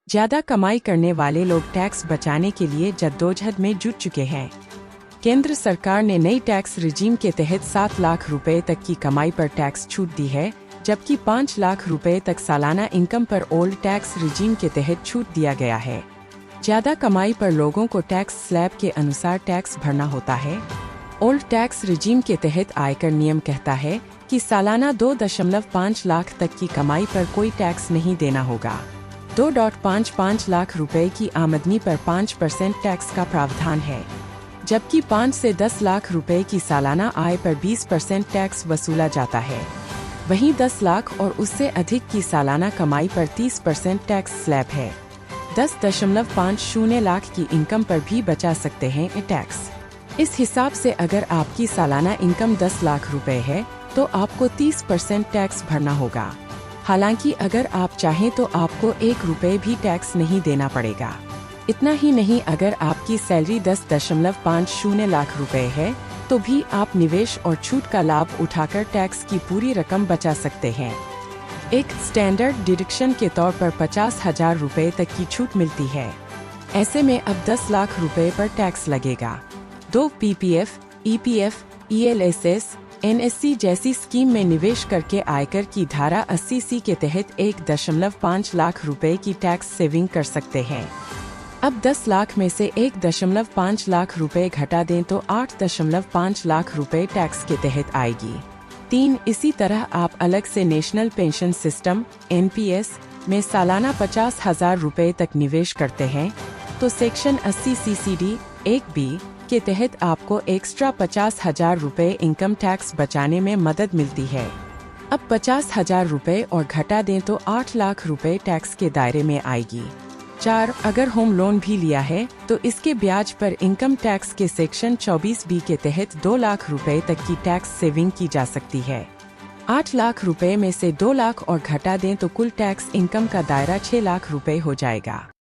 ज्यादा कमाई करने वाले लोग टैक्स बचाने के लिए जद्दोजहद में जुट चुके हैं। केंद्र सरकार ने नई टैक्स रिजीम के तहत 7 लाख रुपए तक की कमाई पर टैक्स छूट दी है, जबकि 5 लाख रुपए तक सालाना इनकम पर ओल्ड टैक्स रिजीम के तहत छूट दिया गया है। ज्यादा कमाई पर लोगों को टैक्स स्लैब के अनुसार टैक्स भरना होता है। ओल्ड टैक्स रिजीम के तहत आयकर नियम कहता है कि सालाना 2.55 लाख तक की कमाई पर कोई टैक्स नहीं देना होगा। 2.55 लाख रुपए की आमदनी पर 5% टैक्स का प्रावधान है, जबकि 5 से 10 लाख रुपए की सालाना आय पर 20% टैक्स वसूला जाता है। वहीं 10 लाख और उससे अधिक की सालाना कमाई पर 30% टैक्स स्लैब है। 10.50 लाख की इनकम पर भी बचा सकते हैं ये टैक्स। इस हिसाब से अगर आपकी सालाना इनकम 10 लाख रुपए है तो आपको 30% टैक्स भरना होगा। हालांकि अगर आप चाहें तो आपको 1 रुपए भी टैक्स नहीं देना पड़ेगा। इतना ही नहीं, अगर आपकी सैलरी 10.50 लाख रुपए है तो भी आप निवेश और छूट का लाभ उठाकर टैक्स की पूरी रकम बचा सकते हैं। एक स्टैंडर्ड डिडक्शन के तौर पर 50,000 रुपए तक की छूट मिलती है। ऐसे में अब 10 लाख रुपए पर टैक्स लगेगा। 2 पीपीएफ, ईपीएफ, ईएलएसएस, एनएससी जैसी स्कीम में निवेश करके आयकर की धारा 80C के तहत 1.5 लाख रुपए की टैक्स सेविंग कर सकते हैं। अब 10 लाख में से 1.5 लाख रुपए घटा दें तो 8.5 लाख रुपए टैक्स के तहत आएगी। 3 इसी तरह आप अलग से नेशनल पेंशन सिस्टम (एनपीएस) में सालाना 50,000 रुपए तक निवेश करते हैं तो सेक्शन 80 CCD 1B के तहत आपको एक्स्ट्रा 50,000 रुपए इनकम टैक्स बचाने में मदद मिलती है। अब 50,000 रुपए और घटा दें तो 8 लाख रुपए टैक्स के दायरे में आएगी। 4 अगर होम लोन भी लिया है तो इसके ब्याज पर इनकम टैक्स के सेक्शन 24B के तहत 2 लाख रुपए तक की टैक्स सेविंग की जा सकती है। 8 लाख रुपए में से 2 लाख और घटा दें तो कुल टैक्स इनकम का दायरा 6 लाख रुपए हो जाएगा।